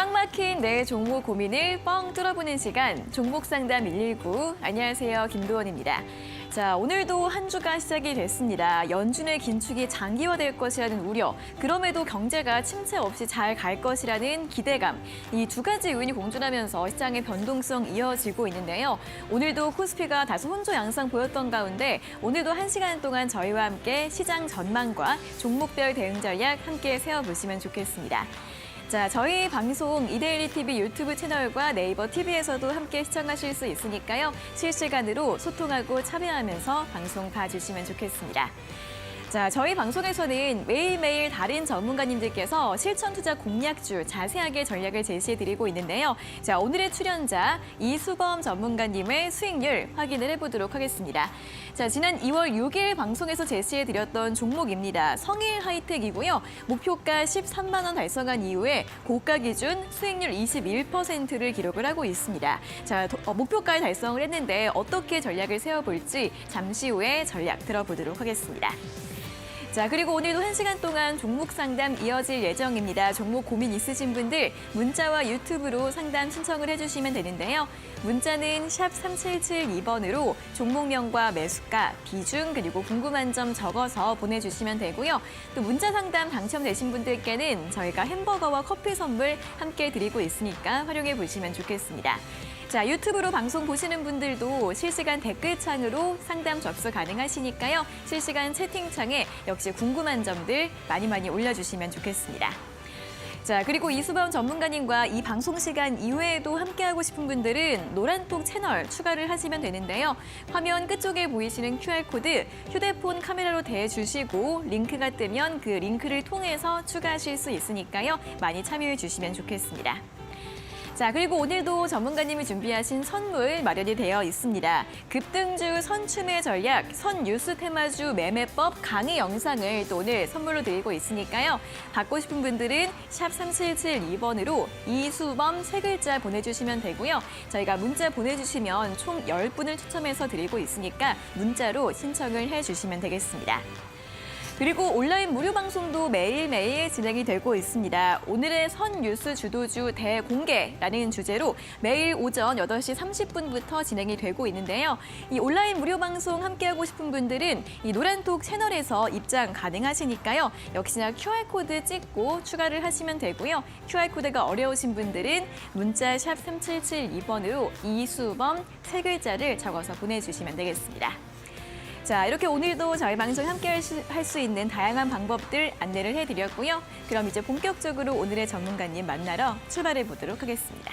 꽉 막힌 내 종목 고민을 뻥 뚫어보는 시간, 종목상담 119. 안녕하세요, 김도원입니다. 자, 오늘도 한 주가 시작이 됐습니다. 연준의 긴축이 장기화될 것이라는 우려, 그럼에도 경제가 침체 없이 잘 갈 것이라는 기대감, 이 두 가지 요인이 공존하면서 시장의 변동성 이어지고 있는데요. 오늘도 코스피가 다소 혼조 양상 보였던 가운데 오늘도 1시간 동안 저희와 함께 시장 전망과 종목별 대응 전략 함께 세워보시면 좋겠습니다. 자, 저희 방송 이데일리 TV 유튜브 채널과 네이버 TV에서도 함께 시청하실 수 있으니까요. 실시간으로 소통하고 참여하면서 방송 봐주시면 좋겠습니다. 자, 저희 방송에서는 매일매일 다른 전문가님들께서 실천 투자 공략주 자세하게 전략을 제시해드리고 있는데요. 자, 오늘의 출연자 이수범 전문가님의 수익률 확인을 해보도록 하겠습니다. 자, 지난 2월 6일 방송에서 제시해드렸던 종목입니다. 성일 하이텍이고요. 목표가 13만 원 달성한 이후에 고가 기준 수익률 21%를 기록을 하고 있습니다. 자, 목표가를 달성을 했는데 어떻게 전략을 세워볼지 잠시 후에 전략 들어보도록 하겠습니다. 자, 그리고 오늘도 1시간 동안 종목 상담 이어질 예정입니다. 종목 고민 있으신 분들 문자와 유튜브로 상담 신청을 해주시면 되는데요. 문자는 샵 3772번으로 종목명과 매수가, 비중, 그리고 궁금한 점 적어서 보내주시면 되고요. 또 문자 상담 당첨되신 분들께는 저희가 햄버거와 커피 선물 함께 드리고 있으니까 활용해 보시면 좋겠습니다. 자, 유튜브로 방송 보시는 분들도 실시간 댓글창으로 상담 접수 가능하시니까요. 실시간 채팅창에 역시 궁금한 점들 많이 올려주시면 좋겠습니다. 자, 그리고 이수범 전문가님과 이 방송 시간 이외에도 함께하고 싶은 분들은 노란톡 채널 추가를 하시면 되는데요. 화면 끝쪽에 보이시는 QR코드 휴대폰 카메라로 대주시고 링크가 뜨면 그 링크를 통해서 추가하실 수 있으니까요. 많이 참여해 주시면 좋겠습니다. 자, 그리고 오늘도 전문가님이 준비하신 선물 마련이 되어 있습니다. 급등주 선춤의 전략, 선뉴스 테마주 매매법 강의 영상을 또 오늘 선물로 드리고 있으니까요. 받고 싶은 분들은 샵 3772번으로 이수범 3글자 보내주시면 되고요. 저희가 문자 보내주시면 총 10분을 추첨해서 드리고 있으니까 문자로 신청을 해주시면 되겠습니다. 그리고 온라인 무료 방송도 매일매일 진행이 되고 있습니다. 오늘의 선뉴스 주도주 대공개라는 주제로 매일 오전 8시 30분부터 진행이 되고 있는데요. 이 온라인 무료 방송 함께하고 싶은 분들은 이 노란톡 채널에서 입장 가능하시니까요. 역시나 QR코드 찍고 추가를 하시면 되고요. QR코드가 어려우신 분들은 문자 샵 3772번으로 이수범 3글자를 적어서 보내주시면 되겠습니다. 자, 이렇게 오늘도 저희 방송 함께 할 수 있는 다양한 방법들 안내를 해드렸고요. 그럼 이제 본격적으로 오늘의 전문가님 만나러 출발해 보도록 하겠습니다.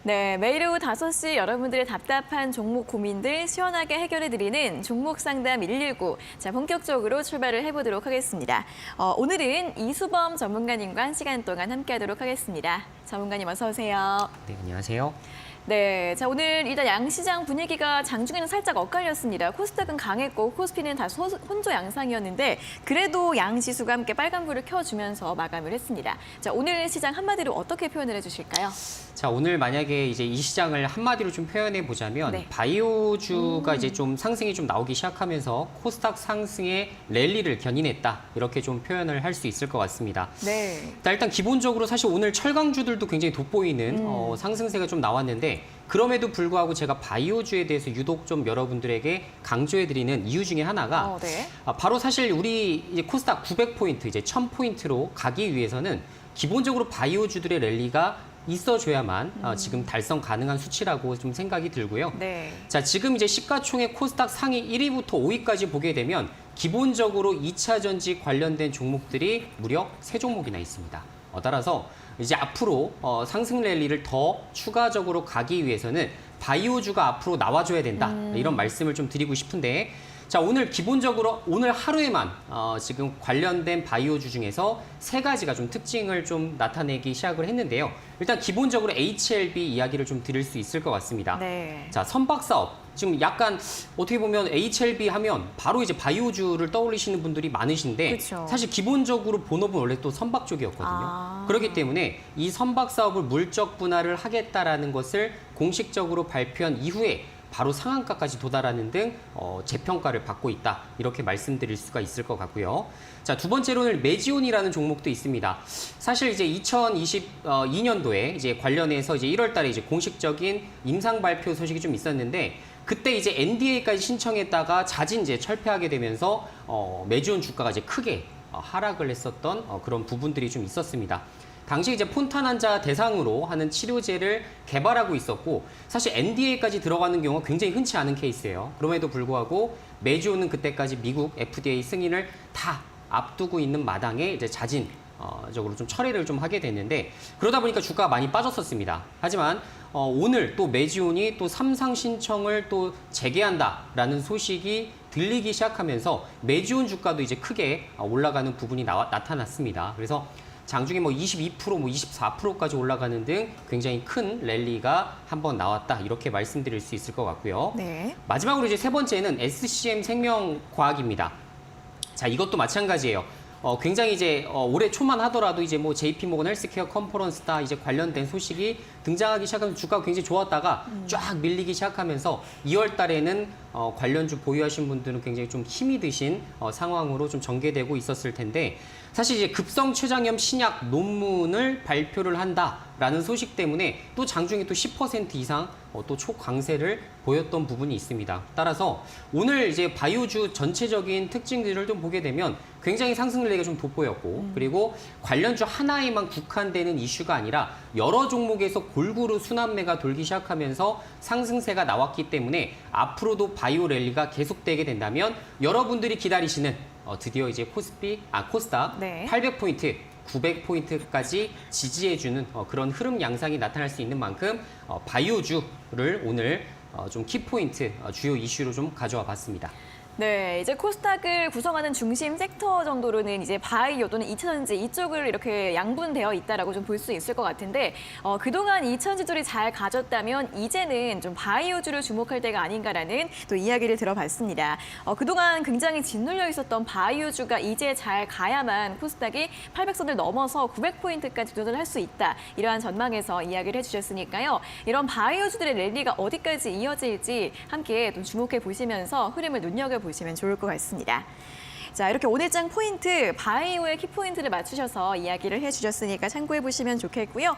네, 매일 오후 5시 여러분들의 답답한 종목 고민들 시원하게 해결해드리는 종목 상담 119. 자, 본격적으로 출발을 해보도록 하겠습니다. 오늘은 이수범 전문가님과 1시간 동안 함께하도록 하겠습니다. 전문가님 어서 오세요. 네, 안녕하세요. 네, 자 오늘 일단 양시장 분위기가 장중에는 살짝 엇갈렸습니다. 코스닥은 강했고 코스피는 다소 혼조 양상이었는데 그래도 양지수가 함께 빨간불을 켜주면서 마감을 했습니다. 자 오늘 시장 한마디로 어떻게 표현을 해주실까요? 자, 오늘 만약에 이제 이 시장을 한마디로 좀 표현해 보자면 네. 바이오주가 이제 좀 상승이 좀 나오기 시작하면서 코스닥 상승의 랠리를 견인했다. 이렇게 좀 표현을 할 수 있을 것 같습니다. 네. 일단 기본적으로 사실 오늘 철강주들도 굉장히 돋보이는 상승세가 좀 나왔는데 그럼에도 불구하고 제가 바이오주에 대해서 유독 좀 여러분들에게 강조해드리는 이유 중에 하나가 네. 바로 사실 우리 이제 코스닥 900포인트, 이제 1000포인트로 가기 위해서는 기본적으로 바이오주들의 랠리가 있어줘야만 지금 달성 가능한 수치라고 좀 생각이 들고요. 네. 자, 지금 이제 시가총액 코스닥 상위 1위부터 5위까지 보게 되면 기본적으로 2차 전지 관련된 종목들이 무려 3종목이나 있습니다. 따라서 이제 앞으로 상승 랠리를 더 추가적으로 가기 위해서는 바이오주가 앞으로 나와줘야 된다. 이런 말씀을 좀 드리고 싶은데 자, 오늘 기본적으로 오늘 하루에만 지금 관련된 바이오주 중에서 3가지가 좀 특징을 좀 나타내기 시작을 했는데요. 일단 기본적으로 HLB 이야기를 좀 드릴 수 있을 것 같습니다. 네. 자, 선박사업. 지금 약간 어떻게 보면 HLB 하면 바로 이제 바이오주를 떠올리시는 분들이 많으신데 그쵸. 사실 기본적으로 본업은 원래 또 선박 쪽이었거든요. 그렇기 때문에 이 선박 사업을 물적 분할을 하겠다라는 것을 공식적으로 발표한 이후에 바로 상한가까지 도달하는 등 재평가를 받고 있다. 이렇게 말씀드릴 수가 있을 것 같고요. 자, 두 번째로는 메지온이라는 종목도 있습니다. 사실 이제 2022년도에 이제 관련해서 이제 1월 달에 이제 공식적인 임상 발표 소식이 좀 있었는데 그때 이제 NDA까지 신청했다가 자진 이제 철폐하게 되면서 메지온 주가가 이제 크게 하락을 했었던 그런 부분들이 좀 있었습니다. 당시 이제 폰탄 환자 대상으로 하는 치료제를 개발하고 있었고 사실 NDA까지 들어가는 경우가 굉장히 흔치 않은 케이스예요. 그럼에도 불구하고 메지온은 그때까지 미국 FDA 승인을 다 앞두고 있는 마당에 이제 자진적으로 좀 철회를 좀 하게 됐는데 그러다 보니까 주가가 많이 빠졌었습니다. 하지만 오늘 또 메지온이 또 삼상 신청을 또 재개한다라는 소식이 들리기 시작하면서 메지온 주가도 이제 크게 올라가는 부분이 나타났습니다. 그래서 장중에 뭐 22%, 뭐 24%까지 올라가는 등 굉장히 큰 랠리가 한번 나왔다. 이렇게 말씀드릴 수 있을 것 같고요. 네. 마지막으로 이제 세 번째는 SCM 생명과학입니다. 자, 이것도 마찬가지예요. 굉장히 이제 올해 초만 하더라도 이제 뭐 JP 모건 헬스케어 컨퍼런스다 이제 관련된 소식이 등장하기 시작하면서 주가가 굉장히 좋았다가 쫙 밀리기 시작하면서 2월 달에는 관련주 보유하신 분들은 굉장히 좀 힘이 드신 상황으로 좀 전개되고 있었을 텐데 사실 이제 급성 췌장염 신약 논문을 발표를 한다라는 소식 때문에 또 장중에 또 10% 이상 또 초강세를 보였던 부분이 있습니다. 따라서 오늘 이제 바이오주 전체적인 특징들을 좀 보게 되면 굉장히 상승 랠리가 좀 돋보였고 그리고 관련주 하나에만 국한되는 이슈가 아니라 여러 종목에서 골고루 순환매가 돌기 시작하면서 상승세가 나왔기 때문에 앞으로도 바이오 랠리가 계속되게 된다면 여러분들이 기다리시는 드디어 이제 코스닥 네. 800포인트, 900포인트까지 지지해주는 그런 흐름 양상이 나타날 수 있는 만큼 바이오주를 오늘 좀 키포인트, 주요 이슈로 좀 가져와 봤습니다. 네, 이제 코스닥을 구성하는 중심 섹터 정도로는 이제 바이오 또는 2차전지 이쪽을 이렇게 양분되어 있다라고 좀 볼 수 있을 것 같은데 그동안 2차전지들이 잘 가졌다면 이제는 좀 바이오주를 주목할 때가 아닌가라는 또 이야기를 들어봤습니다. 그동안 굉장히 짓눌려 있었던 바이오주가 이제 잘 가야만 코스닥이 800선을 넘어서 900포인트까지 도전할 수 있다. 이러한 전망에서 이야기를 해주셨으니까요. 이런 바이오주들의 랠리가 어디까지 이어질지 함께 또 주목해 보시면서 흐름을 눈여겨보시면 좋을 것 같습니다. 자, 이렇게 오늘장 포인트, 바이오의 키포인트를 맞추셔서 이야기를 해주셨으니까 참고해 보시면 좋겠고요.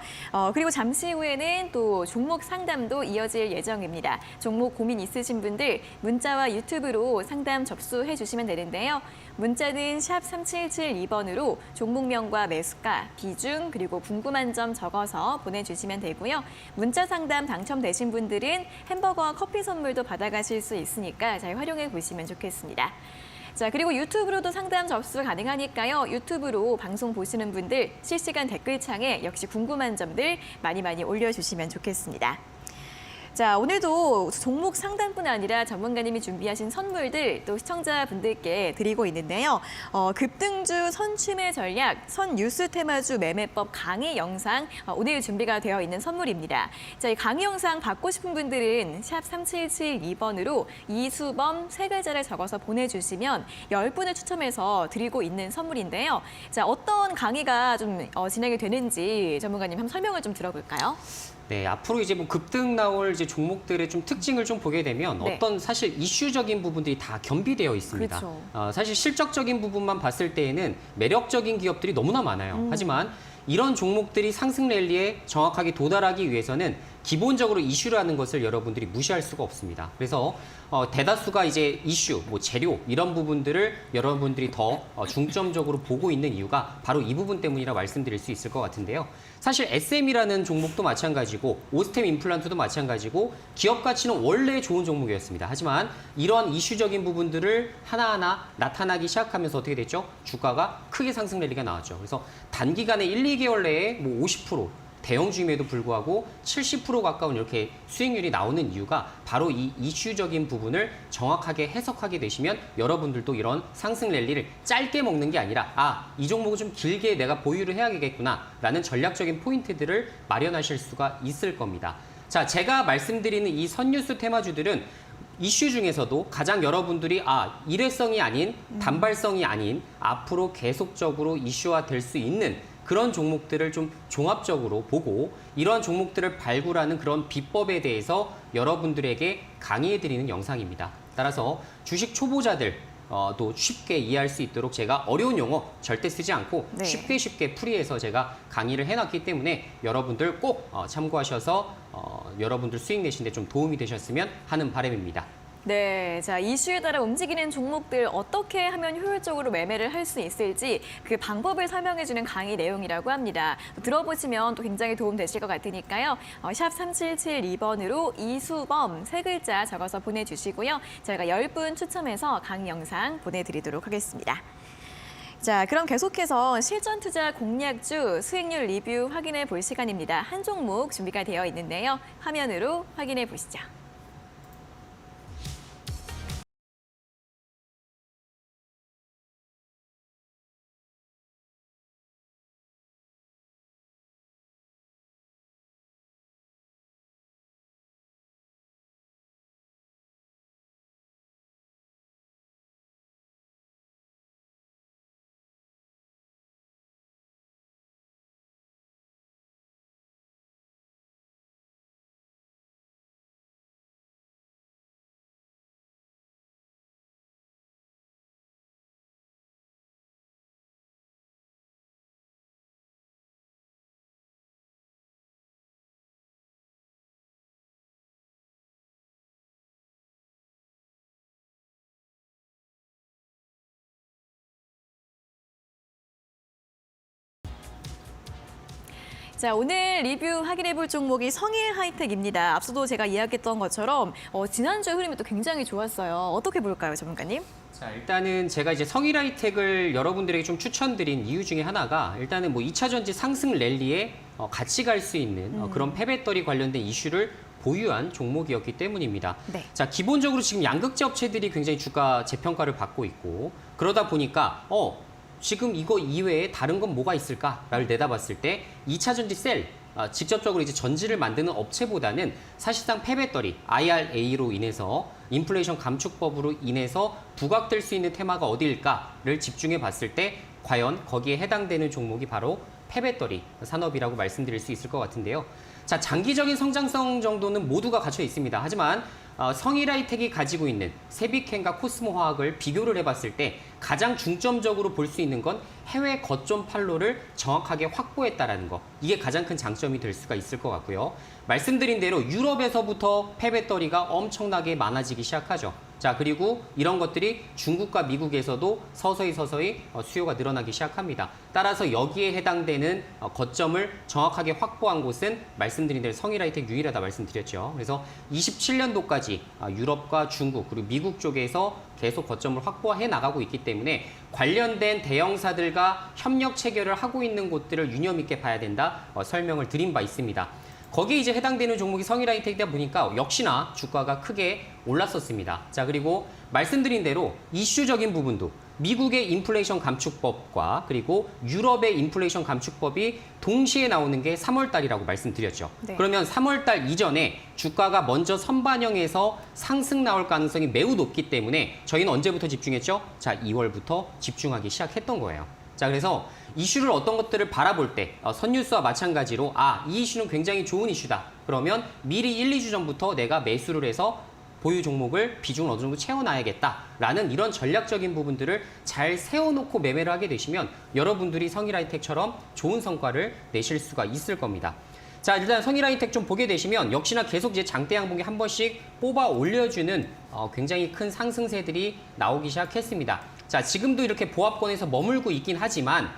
그리고 잠시 후에는 또 종목 상담도 이어질 예정입니다. 종목 고민 있으신 분들 문자와 유튜브로 상담 접수해 주시면 되는데요. 문자는 샵 3772번으로 종목명과 매수가, 비중, 그리고 궁금한 점 적어서 보내주시면 되고요. 문자 상담 당첨되신 분들은 햄버거와 커피 선물도 받아가실 수 있으니까 잘 활용해 보시면 좋겠습니다. 자, 그리고 유튜브로도 상담 접수 가능하니까요. 유튜브로 방송 보시는 분들 실시간 댓글창에 역시 궁금한 점들 많이 올려주시면 좋겠습니다. 자, 오늘도 종목 상담뿐 아니라 전문가님이 준비하신 선물들 또 시청자분들께 드리고 있는데요. 급등주 선취매 전략, 선뉴스 테마주 매매법 강의 영상 오늘 준비가 되어 있는 선물입니다. 자, 이 강의 영상 받고 싶은 분들은 샵 3772번으로 이수범 세 글자를 적어서 보내주시면 10분을 추첨해서 드리고 있는 선물인데요. 자, 어떤 강의가 좀 진행이 되는지 전문가님 한번 설명을 좀 들어볼까요? 네, 앞으로 이제 뭐 급등 나올 이제 종목들의 좀 특징을 좀 보게 되면 네. 어떤 사실 이슈적인 부분들이 다 겸비되어 있습니다. 그렇죠. 사실 실적적인 부분만 봤을 때에는 매력적인 기업들이 너무나 많아요. 하지만 이런 종목들이 상승 랠리에 정확하게 도달하기 위해서는 기본적으로 이슈라는 것을 여러분들이 무시할 수가 없습니다. 그래서 대다수가 이제 이슈, 뭐 재료 이런 부분들을 여러분들이 더 중점적으로 보고 있는 이유가 바로 이 부분 때문이라 말씀드릴 수 있을 것 같은데요. 사실 SM이라는 종목도 마찬가지고 오스템 임플란트도 마찬가지고 기업 가치는 원래 좋은 종목이었습니다. 하지만 이런 이슈적인 부분들을 하나하나 나타나기 시작하면서 어떻게 됐죠? 주가가 크게 상승 랠리가 나왔죠. 그래서 단기간에 1, 2개월 내에 뭐 50%, 대형주임에도 불구하고 70% 가까운 이렇게 수익률이 나오는 이유가 바로 이 이슈적인 부분을 정확하게 해석하게 되시면 여러분들도 이런 상승 랠리를 짧게 먹는 게 아니라 이 종목을 좀 길게 내가 보유를 해야겠구나 라는 전략적인 포인트들을 마련하실 수가 있을 겁니다. 자, 제가 말씀드리는 이 선뉴스 테마주들은 이슈 중에서도 가장 여러분들이 일회성이 아닌 단발성이 아닌 앞으로 계속적으로 이슈화 될 수 있는 그런 종목들을 좀 종합적으로 보고 이런 종목들을 발굴하는 그런 비법에 대해서 여러분들에게 강의해드리는 영상입니다. 따라서 주식 초보자들 또 쉽게 이해할 수 있도록 제가 어려운 용어 절대 쓰지 않고 네. 쉽게 풀이해서 제가 강의를 해놨기 때문에 여러분들 꼭 참고하셔서 여러분들 수익 내시는데 좀 도움이 되셨으면 하는 바람입니다. 네, 자, 이슈에 따라 움직이는 종목들 어떻게 하면 효율적으로 매매를 할 수 있을지 그 방법을 설명해주는 강의 내용이라고 합니다. 들어보시면 또 굉장히 도움 되실 것 같으니까요. 샵 3772번으로 이수범 세 글자 적어서 보내주시고요. 저희가 10분 추첨해서 강의 영상 보내드리도록 하겠습니다. 자, 그럼 계속해서 실전 투자 공략주 수익률 리뷰 확인해 볼 시간입니다. 한 종목 준비가 되어 있는데요. 화면으로 확인해 보시죠. 자, 오늘 리뷰 확인해 볼 종목이 성일 하이텍입니다. 앞서도 제가 이야기했던 것처럼 지난주에 흐름이 또 굉장히 좋았어요. 어떻게 볼까요, 전문가님? 자, 일단은 제가 이제 성일하이텍을 여러분들에게 좀 추천드린 이유 중에 하나가 일단은 뭐 2차 전지 상승 랠리에 같이 갈 수 있는 그런 폐배터리 관련된 이슈를 보유한 종목이었기 때문입니다. 네. 자, 기본적으로 지금 양극재 업체들이 굉장히 주가 재평가를 받고 있고 그러다 보니까 지금 이거 이외에 다른 건 뭐가 있을까를 내다봤을 때 2차 전지 셀 직접적으로 이제 전지를 만드는 업체보다는 사실상 폐배터리 IRA로 인해서 인플레이션 감축법으로 인해서 부각될 수 있는 테마가 어디일까를 집중해 봤을 때 과연 거기에 해당되는 종목이 바로 폐배터리 산업이라고 말씀드릴 수 있을 것 같은데요. 자, 장기적인 성장성 정도는 모두가 갖춰 있습니다. 하지만 성일하이텍이 가지고 있는 세비캔과 코스모화학을 비교를 해봤을 때 가장 중점적으로 볼 수 있는 건 해외 거점 판로를 정확하게 확보했다라는 거. 이게 가장 큰 장점이 될 수가 있을 것 같고요. 말씀드린 대로 유럽에서부터 폐배터리가 엄청나게 많아지기 시작하죠. 자, 그리고 이런 것들이 중국과 미국에서도 서서히 수요가 늘어나기 시작합니다. 따라서 여기에 해당되는 거점을 정확하게 확보한 곳은 말씀드린 대로 성일하이텍 유일하다 말씀드렸죠. 그래서 27년도까지 유럽과 중국 그리고 미국 쪽에서 계속 거점을 확보해 나가고 있기 때문에 관련된 대형사들과 협력 체결을 하고 있는 곳들을 유념 있게 봐야 된다 설명을 드린 바 있습니다. 거기에 이제 해당되는 종목이 성일하이텍이다 보니까 역시나 주가가 크게 올랐었습니다. 자, 그리고 말씀드린 대로 이슈적인 부분도 미국의 인플레이션 감축법과 그리고 유럽의 인플레이션 감축법이 동시에 나오는 게 3월 달이라고 말씀드렸죠. 네. 그러면 3월 달 이전에 주가가 먼저 선반영해서 상승 나올 가능성이 매우 높기 때문에 저희는 언제부터 집중했죠? 자, 2월부터 집중하기 시작했던 거예요. 자, 그래서 이슈를 어떤 것들을 바라볼 때 선뉴스와 마찬가지로 이 이슈는 굉장히 좋은 이슈다. 그러면 미리 1, 2주 전부터 내가 매수를 해서 보유 종목을 비중을 어느 정도 채워놔야겠다라는 이런 전략적인 부분들을 잘 세워놓고 매매를 하게 되시면 여러분들이 성일하이텍처럼 좋은 성과를 내실 수가 있을 겁니다. 자, 일단 성일하이텍 좀 보게 되시면 역시나 계속 이제 장대 양봉에 한 번씩 뽑아 올려주는 굉장히 큰 상승세들이 나오기 시작했습니다. 자, 지금도 이렇게 보합권에서 머물고 있긴 하지만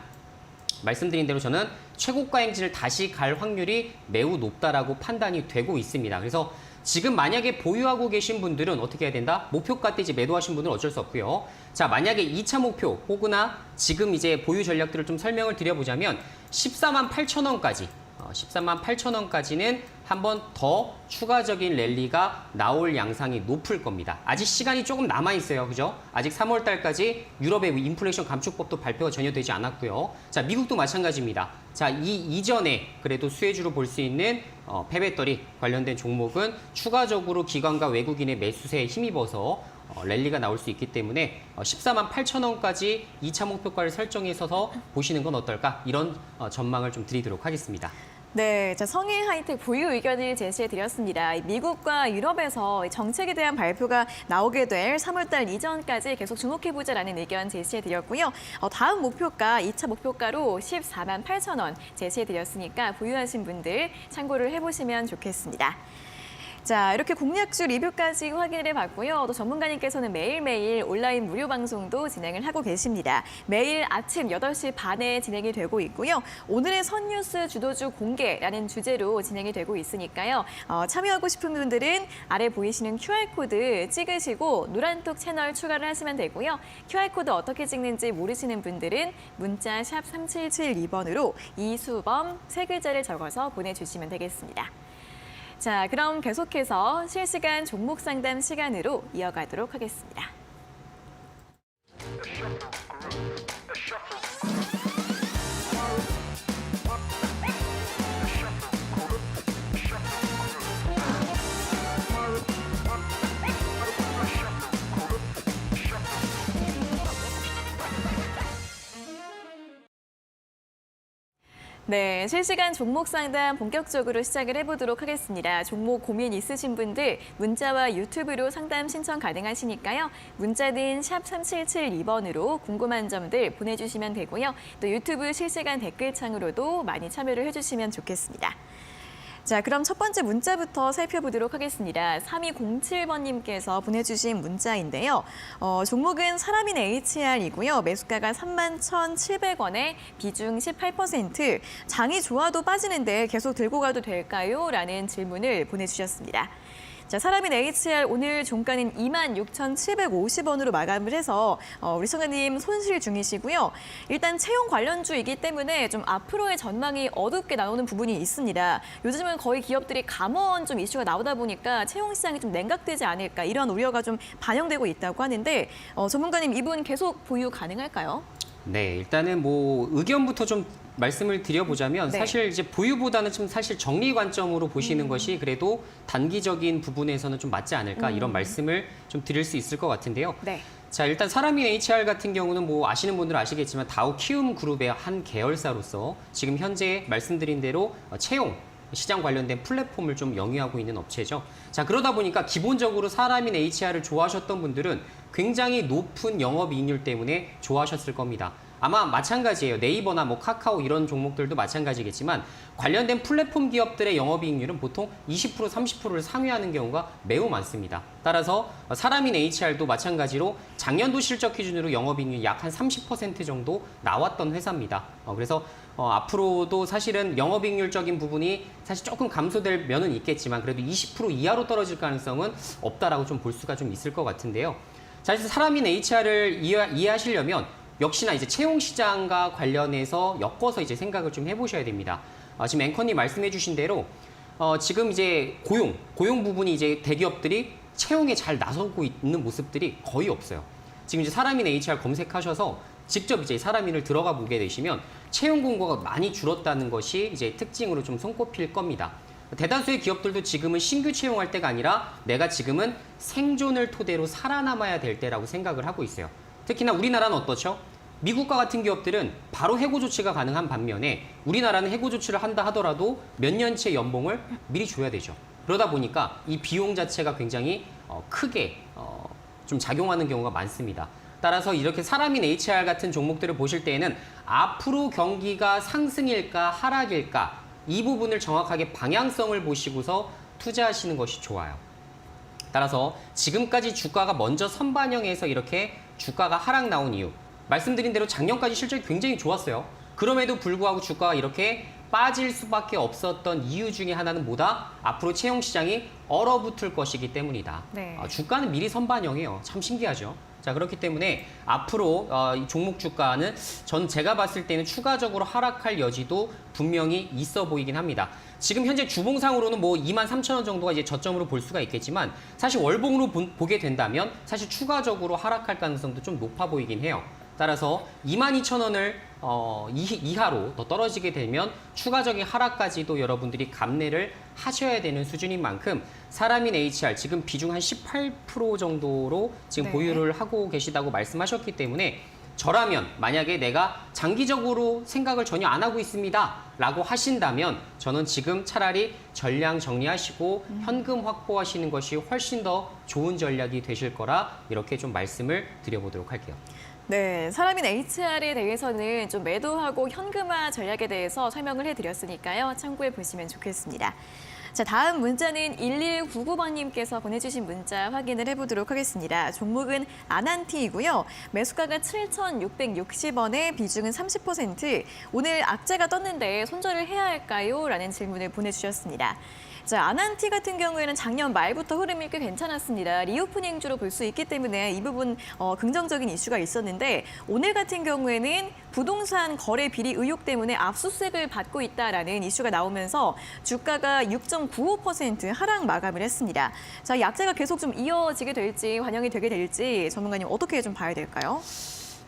말씀드린 대로 저는 최고가 행진을 다시 갈 확률이 매우 높다라고 판단이 되고 있습니다. 그래서 지금 만약에 보유하고 계신 분들은 어떻게 해야 된다? 목표가 때 이제 매도하신 분들은 어쩔 수 없고요. 자, 만약에 2차 목표 혹으나 지금 이제 보유 전략들을 좀 설명을 드려보자면 14만 8천 원까지 14만 8천 원까지는 한 번 더 추가적인 랠리가 나올 양상이 높을 겁니다. 아직 시간이 조금 남아있어요. 그죠? 아직 3월 달까지 유럽의 인플레이션 감축법도 발표가 전혀 되지 않았고요. 자, 미국도 마찬가지입니다. 자, 이 이전에 그래도 수혜주로 볼 수 있는 폐배터리 관련된 종목은 추가적으로 기관과 외국인의 매수세에 힘입어서 랠리가 나올 수 있기 때문에 14만 8천 원까지 2차 목표가를 설정해서 보시는 건 어떨까? 이런 전망을 좀 드리도록 하겠습니다. 네, 자, 성일하이텍 보유 의견을 제시해드렸습니다. 미국과 유럽에서 정책에 대한 발표가 나오게 될 3월달 이전까지 계속 주목해보자라는 의견 제시해드렸고요. 다음 목표가 2차 목표가로 14만 8천 원 제시해드렸으니까 보유하신 분들 참고를 해보시면 좋겠습니다. 자, 이렇게 공략주 리뷰까지 확인을 해봤고요. 또 전문가님께서는 매일매일 온라인 무료 방송도 진행을 하고 계십니다. 매일 아침 8시 반에 진행이 되고 있고요. 오늘의 선뉴스 주도주 공개라는 주제로 진행이 되고 있으니까요. 참여하고 싶은 분들은 아래 보이시는 QR코드 찍으시고 노란톡 채널 추가를 하시면 되고요. QR코드 어떻게 찍는지 모르시는 분들은 문자 샵 3772번으로 이수범 3글자를 적어서 보내주시면 되겠습니다. 자, 그럼 계속해서 실시간 종목 상담 시간으로 이어가도록 하겠습니다. 네, 실시간 종목 상담 본격적으로 시작을 해보도록 하겠습니다. 종목 고민 있으신 분들 문자와 유튜브로 상담 신청 가능하시니까요. 문자는 샵 3772번으로 궁금한 점들 보내주시면 되고요. 또 유튜브 실시간 댓글창으로도 많이 참여를 해주시면 좋겠습니다. 자, 그럼 첫 번째 문자부터 살펴보도록 하겠습니다. 3207번님께서 보내주신 문자인데요. 종목은 사람인 HR이고요. 매수가가 31,700원에 비중 18%. 장이 좋아도 빠지는데 계속 들고 가도 될까요? 라는 질문을 보내주셨습니다. 자, 사람인 HR 오늘 종가는 26,750원으로 마감을 해서 우리 청자님 손실 중이시고요. 일단 채용 관련주이기 때문에 좀 앞으로의 전망이 어둡게 나오는 부분이 있습니다. 요즘은 거의 기업들이 감원 좀 이슈가 나오다 보니까 채용 시장이 좀 냉각되지 않을까 이런 우려가 좀 반영되고 있다고 하는데 전문가님 이분 계속 보유 가능할까요? 네, 일단은 뭐 의견부터 좀 말씀을 드려보자면 네. 사실 이제 보유보다는 좀 사실 정리 관점으로 보시는 것이 그래도 단기적인 부분에서는 좀 맞지 않을까 이런 말씀을 좀 드릴 수 있을 것 같은데요. 네. 자, 일단 사람인 HR 같은 경우는 뭐 아시는 분들은 아시겠지만 다우 키움 그룹의 한 계열사로서 지금 현재 말씀드린 대로 채용 시장 관련된 플랫폼을 좀 영위하고 있는 업체죠. 자, 그러다 보니까 기본적으로 사람인 HR을 좋아하셨던 분들은 굉장히 높은 영업이익률 때문에 좋아하셨을 겁니다. 아마 마찬가지예요. 네이버나 뭐 카카오 이런 종목들도 마찬가지겠지만 관련된 플랫폼 기업들의 영업이익률은 보통 20% 30%를 상회하는 경우가 매우 많습니다. 따라서 사람인 HR도 마찬가지로 작년도 실적 기준으로 영업이익률이 약 한 30% 정도 나왔던 회사입니다. 그래서 앞으로도 사실은 영업이익률적인 부분이 사실 조금 감소될 면은 있겠지만 그래도 20% 이하로 떨어질 가능성은 없다라고 좀 볼 수가 좀 있을 것 같은데요. 자, 그래서 사람인 HR을 이해하시려면 역시나 이제 채용 시장과 관련해서 엮어서 이제 생각을 좀 해보셔야 됩니다. 지금 앵커님 말씀해주신 대로 지금 이제 고용 부분이 이제 대기업들이 채용에 잘 나서고 있는 모습들이 거의 없어요. 지금 이제 사람인 HR 검색하셔서 직접 이제 사람인을 들어가 보게 되시면 채용 공고가 많이 줄었다는 것이 이제 특징으로 좀 손꼽힐 겁니다. 대다수의 기업들도 지금은 신규 채용할 때가 아니라 내가 지금은 생존을 토대로 살아남아야 될 때라고 생각을 하고 있어요. 특히나 우리나라는 어떻죠? 미국과 같은 기업들은 바로 해고 조치가 가능한 반면에 우리나라는 해고 조치를 한다 하더라도 몇 년치의 연봉을 미리 줘야 되죠. 그러다 보니까 이 비용 자체가 굉장히 크게 좀 작용하는 경우가 많습니다. 따라서 이렇게 사람인 HR 같은 종목들을 보실 때에는 앞으로 경기가 상승일까 하락일까 이 부분을 정확하게 방향성을 보시고서 투자하시는 것이 좋아요. 따라서 지금까지 주가가 먼저 선반영해서 이렇게 주가가 하락 나온 이유 말씀드린 대로 작년까지 실적이 굉장히 좋았어요. 그럼에도 불구하고 주가가 이렇게 빠질 수밖에 없었던 이유 중에 하나는 뭐다? 앞으로 채용 시장이 얼어붙을 것이기 때문이다. 네. 주가는 미리 선반영해요. 참 신기하죠. 자, 그렇기 때문에 앞으로 이 종목 주가는 제가 봤을 때는 추가적으로 하락할 여지도 분명히 있어 보이긴 합니다. 지금 현재 주봉상으로는 뭐 23,000원 정도가 이제 저점으로 볼 수가 있겠지만 사실 월봉으로 보게 된다면 사실 추가적으로 하락할 가능성도 좀 높아 보이긴 해요. 따라서 22,000원을 이하로 더 떨어지게 되면 추가적인 하락까지도 여러분들이 감내를 하셔야 되는 수준인 만큼 사람인 HR 지금 비중 한 18% 정도로 지금 네. 보유를 하고 계시다고 말씀하셨기 때문에 저라면 만약에 내가 장기적으로 생각을 전혀 안 하고 있습니다 라고 하신다면 저는 지금 차라리 전량 정리하시고 현금 확보하시는 것이 훨씬 더 좋은 전략이 되실 거라 이렇게 좀 말씀을 드려보도록 할게요. 네, 사람인 HR에 대해서는 좀 매도하고 현금화 전략에 대해서 설명을 해드렸으니까요. 참고해 보시면 좋겠습니다. 자, 다음 문자는 1199번님께서 보내주신 문자 확인을 해보도록 하겠습니다. 종목은 아난티이고요. 매수가가 7,660원에 비중은 30%. 오늘 악재가 떴는데 손절을 해야 할까요? 라는 질문을 보내주셨습니다. 자, 아난티 같은 경우에는 작년 말부터 흐름이 꽤 괜찮았습니다. 리오프닝주로 볼 수 있기 때문에 이 부분 긍정적인 이슈가 있었는데 오늘 같은 경우에는 부동산 거래 비리 의혹 때문에 압수수색을 받고 있다라는 이슈가 나오면서 주가가 6.95% 하락 마감을 했습니다. 자, 약재가 계속 좀 이어지게 될지 환영이 되게 될지 전문가님 어떻게 좀 봐야 될까요?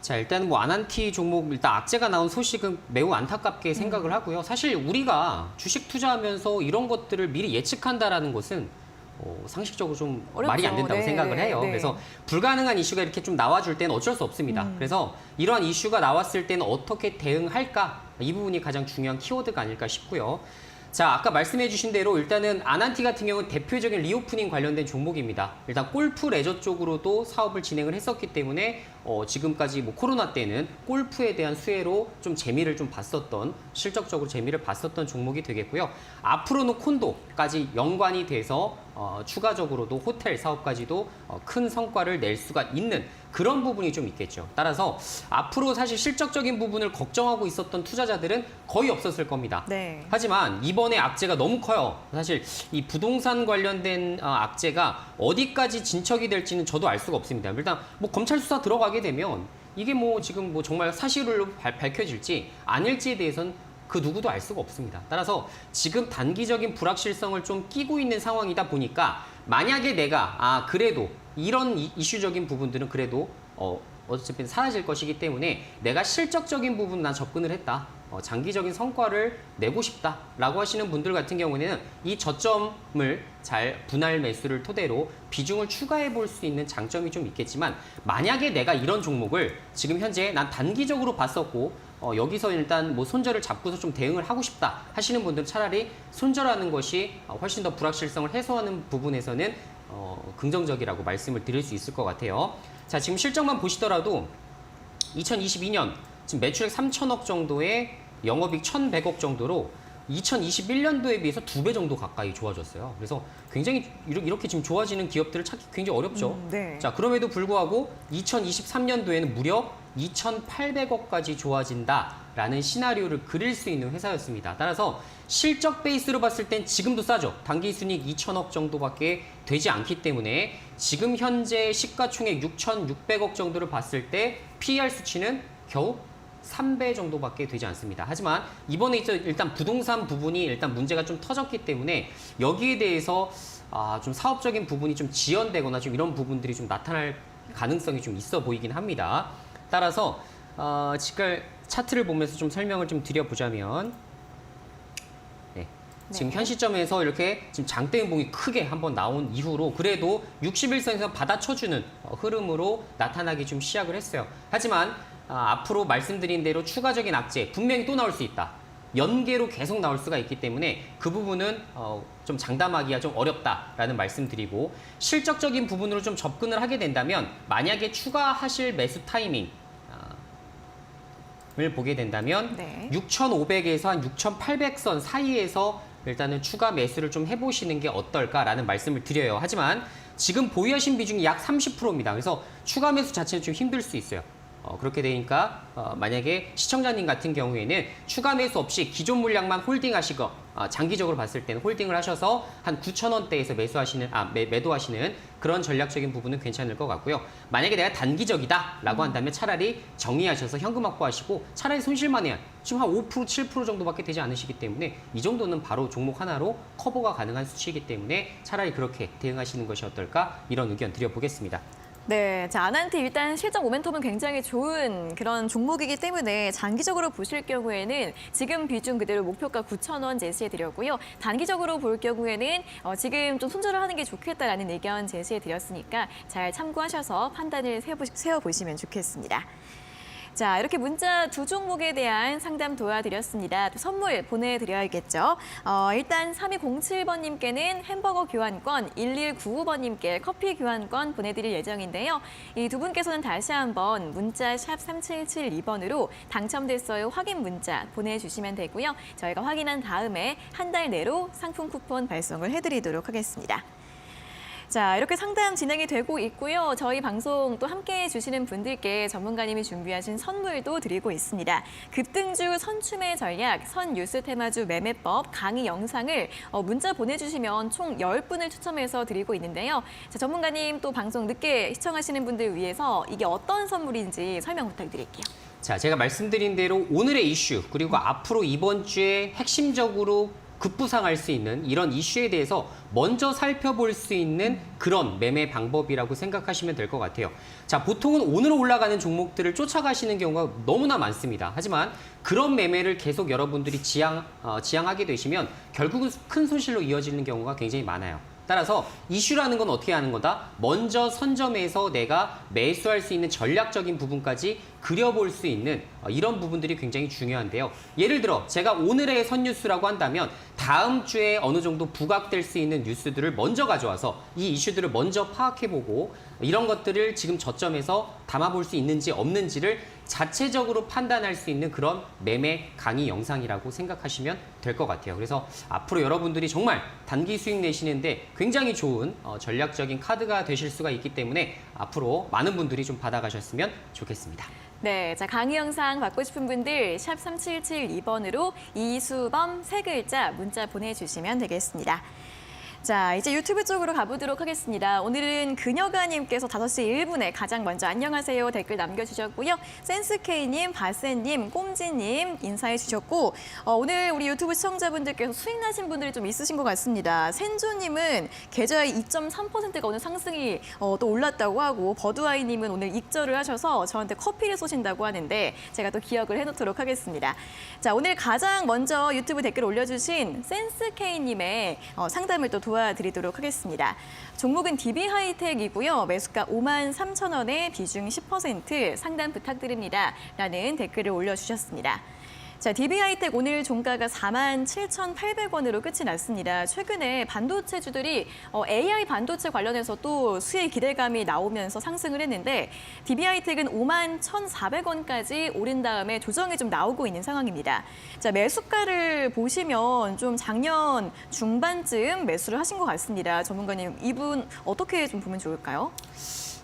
자, 일단 뭐 아난티 종목 일단 악재가 나온 소식은 매우 안타깝게 생각을 하고요. 사실 우리가 주식 투자하면서 이런 것들을 미리 예측한다라는 것은 상식적으로 좀 어렵죠. 말이 안 된다고 네, 생각을 해요. 네. 그래서 불가능한 이슈가 이렇게 좀 나와줄 때는 어쩔 수 없습니다. 그래서 이러한 이슈가 나왔을 때는 어떻게 대응할까? 이 부분이 가장 중요한 키워드가 아닐까 싶고요. 자, 아까 말씀해 주신 대로 일단은 아난티 같은 경우는 대표적인 리오프닝 관련된 종목입니다. 일단 골프 레저 쪽으로도 사업을 진행을 했었기 때문에 지금까지 뭐 코로나 때는 골프에 대한 수혜로 좀 재미를 좀 봤었던 실적적으로 재미를 봤었던 종목이 되겠고요. 앞으로는 콘도까지 연관이 돼서 추가적으로도 호텔 사업까지도 큰 성과를 낼 수가 있는 그런 부분이 좀 있겠죠. 따라서 앞으로 사실 실적적인 부분을 걱정하고 있었던 투자자들은 거의 없었을 겁니다. 네. 하지만 이번에 악재가 너무 커요. 사실 이 부동산 관련된 악재가 어디까지 진척이 될지는 저도 알 수가 없습니다. 일단 뭐 검찰 수사 들어가게 되면 이게 뭐 지금 뭐 정말 사실로 밝혀질지 아닐지에 대해서는 그 누구도 알 수가 없습니다. 따라서 지금 단기적인 불확실성을 좀 끼고 있는 상황이다 보니까 만약에 내가 그래도 이런 이슈적인 부분들은 그래도 어차피 사라질 것이기 때문에 내가 실적적인 부분 난 접근을 했다. 장기적인 성과를 내고 싶다라고 하시는 분들 같은 경우에는 이 저점을 잘 분할 매수를 토대로 비중을 추가해 볼 수 있는 장점이 좀 있겠지만 만약에 내가 이런 종목을 지금 현재 난 단기적으로 봤었고 여기서 일단 뭐 손절을 잡고서 좀 대응을 하고 싶다 하시는 분들은 차라리 손절하는 것이 훨씬 더 불확실성을 해소하는 부분에서는 긍정적이라고 말씀을 드릴 수 있을 것 같아요. 자, 지금 실적만 보시더라도 2022년 지금 매출액 3천억 정도에 영업이익 1,100억 정도로 2021년도에 비해서 2배 정도 가까이 좋아졌어요. 그래서 굉장히 이렇게 지금 좋아지는 기업들을 찾기 굉장히 어렵죠. 네. 자, 그럼에도 불구하고 2023년도에는 무려 2,800억까지 좋아진다라는 시나리오를 그릴 수 있는 회사였습니다. 따라서 실적 베이스로 봤을 땐 지금도 싸죠. 당기순이익 2,000억 정도밖에 되지 않기 때문에 지금 현재 시가총액 6,600억 정도를 봤을 때 PER 수치는 겨우 3배 정도밖에 되지 않습니다. 하지만 이번에 일단 부동산 부분이 일단 문제가 좀 터졌기 때문에 여기에 대해서 좀 사업적인 부분이 좀 지연되거나 좀 이런 부분들이 좀 나타날 가능성이 좀 있어 보이긴 합니다. 따라서 지금 차트를 보면서 좀 설명을 좀 드려보자면 지금 현 시점에서 이렇게 지금 장대 음봉이 크게 한번 나온 이후로 그래도 61선에서 받아쳐주는 흐름으로 나타나기 좀 시작을 했어요. 하지만 앞으로 말씀드린 대로 추가적인 악재 분명히 또 나올 수 있다. 연계로 계속 나올 수가 있기 때문에 그 부분은 좀 장담하기가 좀 어렵다라는 말씀드리고 실적적인 부분으로 좀 접근을 하게 된다면 만약에 추가하실 매수 타이밍 을 보게 된다면 6,500에서 한 6,800선 사이에서 일단은 추가 매수를 좀 해보시는 게 어떨까라는 말씀을 드려요. 하지만 지금 보유하신 비중이 약 30%입니다. 그래서 추가 매수 자체는 좀 힘들 수 있어요. 그렇게 되니까 만약에 시청자님 같은 경우에는 추가 매수 없이 기존 물량만 홀딩하시고 장기적으로 봤을 때는 홀딩을 하셔서 한 9,000원대에서 매도하시는 그런 전략적인 부분은 괜찮을 것 같고요. 만약에 내가 단기적이다라고 한다면 차라리 정리하셔서 현금 확보하시고 차라리 손실만 해야 지금 한 5%, 7% 정도밖에 되지 않으시기 때문에 이 정도는 바로 종목 하나로 커버가 가능한 수치이기 때문에 차라리 그렇게 대응하시는 것이 어떨까 이런 의견 드려보겠습니다. 네, 자, 아난티 일단 실적 모멘텀은 굉장히 좋은 그런 종목이기 때문에 장기적으로 보실 경우에는 지금 비중 그대로 목표가 9,000원 제시해드렸고요. 단기적으로 볼 경우에는 지금 좀 손절을 하는 게 좋겠다라는 의견 제시해드렸으니까 잘 참고하셔서 판단을 세워보시면 좋겠습니다. 자, 이렇게 문자 두 종목에 대한 상담 도와드렸습니다. 또 선물 보내드려야겠죠. 일단 3207번님께는 햄버거 교환권, 1195번님께 커피 교환권 보내드릴 예정인데요. 이 두 분께서는 다시 한번 문자 샵 3772번으로 당첨됐어요 확인 문자 보내주시면 되고요. 저희가 확인한 다음에 한 달 내로 상품 쿠폰 발송을 해드리도록 하겠습니다. 자, 이렇게 상담 진행이 되고 있고요. 저희 방송 또 함께해 주시는 분들께 전문가님이 준비하신 선물도 드리고 있습니다. 급등주 선추매 전략, 선뉴스 테마주 매매법 강의 영상을 문자 보내주시면 총 10분을 추첨해서 드리고 있는데요. 자, 전문가님 또 방송 늦게 시청하시는 분들 위해서 이게 어떤 선물인지 설명 부탁드릴게요. 자, 제가 말씀드린 대로 오늘의 이슈 그리고 앞으로 이번 주에 핵심적으로 급부상할 수 있는 이런 이슈에 대해서 먼저 살펴볼 수 있는 그런 매매 방법이라고 생각하시면 될 것 같아요. 자, 보통은 오늘 올라가는 종목들을 쫓아가시는 경우가 너무나 많습니다. 하지만 그런 매매를 계속 여러분들이 지향하게 되시면 결국은 큰 손실로 이어지는 경우가 굉장히 많아요. 따라서 이슈라는 건 어떻게 하는 거다? 먼저 선점해서 내가 매수할 수 있는 전략적인 부분까지 그려볼 수 있는 이런 부분들이 굉장히 중요한데요. 예를 들어 제가 오늘의 선뉴스라고 한다면 다음 주에 어느 정도 부각될 수 있는 뉴스들을 먼저 가져와서 이 이슈들을 먼저 파악해보고 이런 것들을 지금 저점에서 담아볼 수 있는지 없는지를 자체적으로 판단할 수 있는 그런 매매 강의 영상이라고 생각하시면 될 것 같아요. 그래서 앞으로 여러분들이 정말 단기 수익 내시는데 굉장히 좋은 전략적인 카드가 되실 수가 있기 때문에 앞으로 많은 분들이 좀 받아가셨으면 좋겠습니다. 네, 자, 강의 영상 받고 싶은 분들 샵 3772번으로 이수범 3글자 문자 보내주시면 되겠습니다. 자, 이제 유튜브 쪽으로 가보도록 하겠습니다. 오늘은 그녀가님께서 5시 1분에 가장 먼저 안녕하세요 댓글 남겨주셨고요. 센스케이님, 바세님, 꼼지님 인사해 주셨고 오늘 우리 유튜브 시청자분들께서 수익 나신 분들이 좀 있으신 것 같습니다. 센조님은 계좌의 2.3%가 오늘 상승이 또 올랐다고 하고 버드와이님은 오늘 익절을 하셔서 저한테 커피를 쏘신다고 하는데 제가 또 기억을 해놓도록 하겠습니다. 자, 오늘 가장 먼저 유튜브 댓글 올려주신 센스케이님의 상담을 또 도와드리도록 하겠습니다. 종목은 DB하이텍이고요. 매수가 53,000원에 비중 10% 상담 부탁드립니다. 라는 댓글을 올려주셨습니다. 자, DB하이텍 오늘 종가가 47,800원으로 끝이 났습니다. 최근에 반도체주들이 AI 반도체 관련해서 또 수익 기대감이 나오면서 상승을 했는데 DB하이텍은 51,400원까지 오른 다음에 조정이 좀 나오고 있는 상황입니다. 자, 매수가를 보시면 좀 작년 중반쯤 매수를 하신 것 같습니다. 전문가님, 이분 어떻게 좀 보면 좋을까요?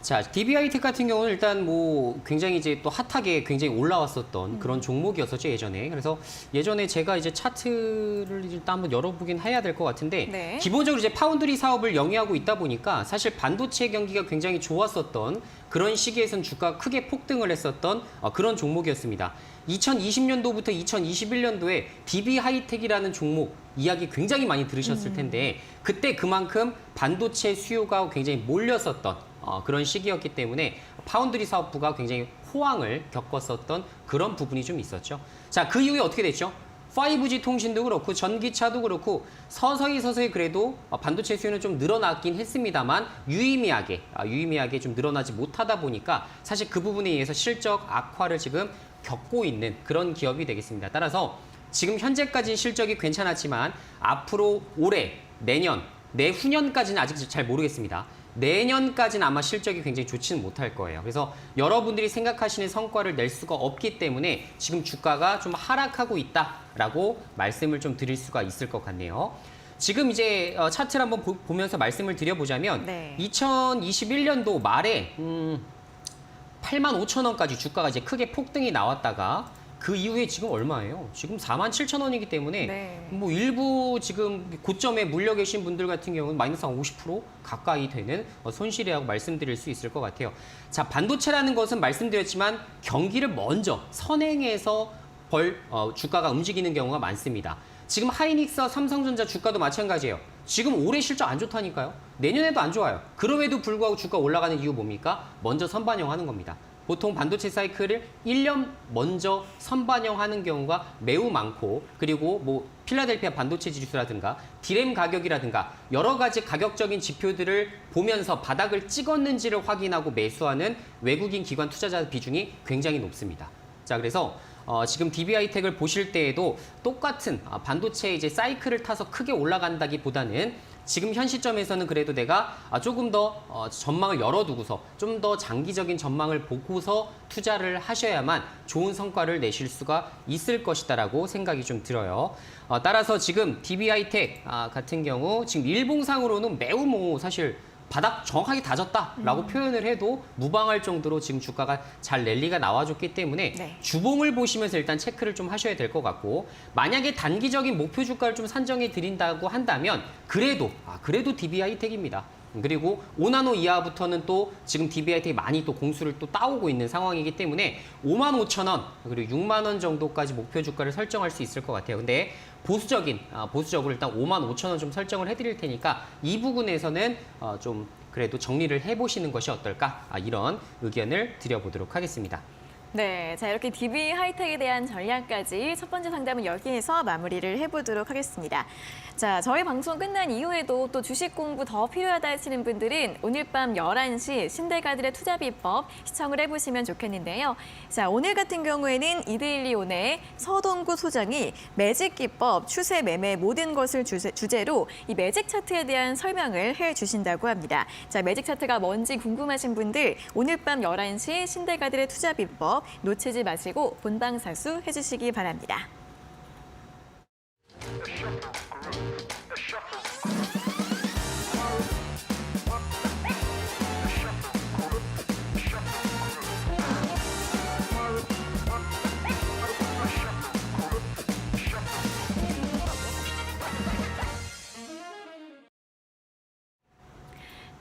자, DB하이텍 같은 경우는 일단 뭐 굉장히 이제 또 핫하게 굉장히 올라왔었던 그런 종목이었었죠, 예전에. 그래서 예전에 제가 이제 차트를 일단 한번 열어보긴 해야 될 것 같은데 네. 기본적으로 이제 파운드리 사업을 영위하고 있다 보니까 사실 반도체 경기가 굉장히 좋았었던 그런 시기에선 주가가 크게 폭등을 했었던 그런 종목이었습니다. 2020년도부터 2021년도에 DB하이텍이라는 종목 이야기 굉장히 많이 들으셨을 텐데 그때 그만큼 반도체 수요가 굉장히 몰렸었던 그런 시기였기 때문에 파운드리 사업부가 굉장히 호황을 겪었었던 그런 부분이 좀 있었죠. 자, 그 이후에 어떻게 됐죠? 5G 통신도 그렇고 전기차도 그렇고 서서히 그래도 반도체 수요는 좀 늘어나긴 했습니다만 유의미하게 좀 늘어나지 못하다 보니까 사실 그 부분에 의해서 실적 악화를 지금 겪고 있는 그런 기업이 되겠습니다. 따라서 지금 현재까지 실적이 괜찮았지만 앞으로 올해, 내년, 내후년까지는 아직 잘 모르겠습니다. 내년까지는 아마 실적이 굉장히 좋지는 못할 거예요. 그래서 여러분들이 생각하시는 성과를 낼 수가 없기 때문에 지금 주가가 좀 하락하고 있다라고 말씀을 좀 드릴 수가 있을 것 같네요. 지금 이제 차트를 한번 보면서 말씀을 드려보자면 네. 2021년도 말에 85,000원까지 주가가 이제 크게 폭등이 나왔다가 그 이후에 지금 얼마예요? 지금 47,000원이기 때문에 네. 뭐 일부 지금 고점에 물려 계신 분들 같은 경우는 마이너스 한 50% 가까이 되는 손실이라고 말씀드릴 수 있을 것 같아요. 자, 반도체라는 것은 말씀드렸지만 경기를 먼저 선행해서 주가가 움직이는 경우가 많습니다. 지금 하이닉스와 삼성전자 주가도 마찬가지예요. 지금 올해 실적 안 좋다니까요. 내년에도 안 좋아요. 그럼에도 불구하고 주가 올라가는 이유 뭡니까? 먼저 선반영하는 겁니다. 보통 반도체 사이클을 1년 먼저 선반영하는 경우가 매우 많고 그리고 뭐 필라델피아 반도체 지수라든가 디램 가격이라든가 여러 가지 가격적인 지표들을 보면서 바닥을 찍었는지를 확인하고 매수하는 외국인 기관 투자자 비중이 굉장히 높습니다. 자, 그래서 지금 DB하이텍을 보실 때에도 똑같은 반도체 이제 사이클을 타서 크게 올라간다기보다는 지금 현 시점에서는 그래도 내가 조금 더 전망을 열어두고서 좀 더 장기적인 전망을 보고서 투자를 하셔야만 좋은 성과를 내실 수가 있을 것이다라고 생각이 좀 들어요. 따라서 지금 DB하이텍 같은 경우 지금 일봉상으로는 매우 뭐 사실 바닥 정확하게 다졌다라고 표현을 해도 무방할 정도로 지금 주가가 잘 랠리가 나와줬기 때문에 네. 주봉을 보시면서 일단 체크를 좀 하셔야 될 것 같고 만약에 단기적인 목표 주가를 좀 산정해 드린다고 한다면 그래도 DB하이텍입니다. 그리고 5나노 이하부터는 또 지금 DB하이텍이 많이 또 공수를 또 따오고 있는 상황이기 때문에 55,000원 그리고 6만 원 정도까지 목표 주가를 설정할 수 있을 것 같아요. 근데 보수적으로 일단 55,000원 좀 설정을 해드릴 테니까 이 부분에서는 좀 그래도 정리를 해보시는 것이 어떨까 이런 의견을 드려보도록 하겠습니다. 네, 자 이렇게 DB하이텍에 대한 전략까지 첫 번째 상담은 여기에서 마무리를 해보도록 하겠습니다. 자, 저희 방송 끝난 이후에도 또 주식 공부 더 필요하다 하시는 분들은 오늘 밤 11시 신대가들의 투자 비법 시청을 해보시면 좋겠는데요. 자, 오늘 같은 경우에는 이데일리온의 서동구 소장이 매직 기법, 추세, 매매 모든 것을 주제로 이 매직 차트에 대한 설명을 해주신다고 합니다. 자, 매직 차트가 뭔지 궁금하신 분들 오늘 밤 11시 신대가들의 투자 비법 놓치지 마시고 본방사수 해주시기 바랍니다.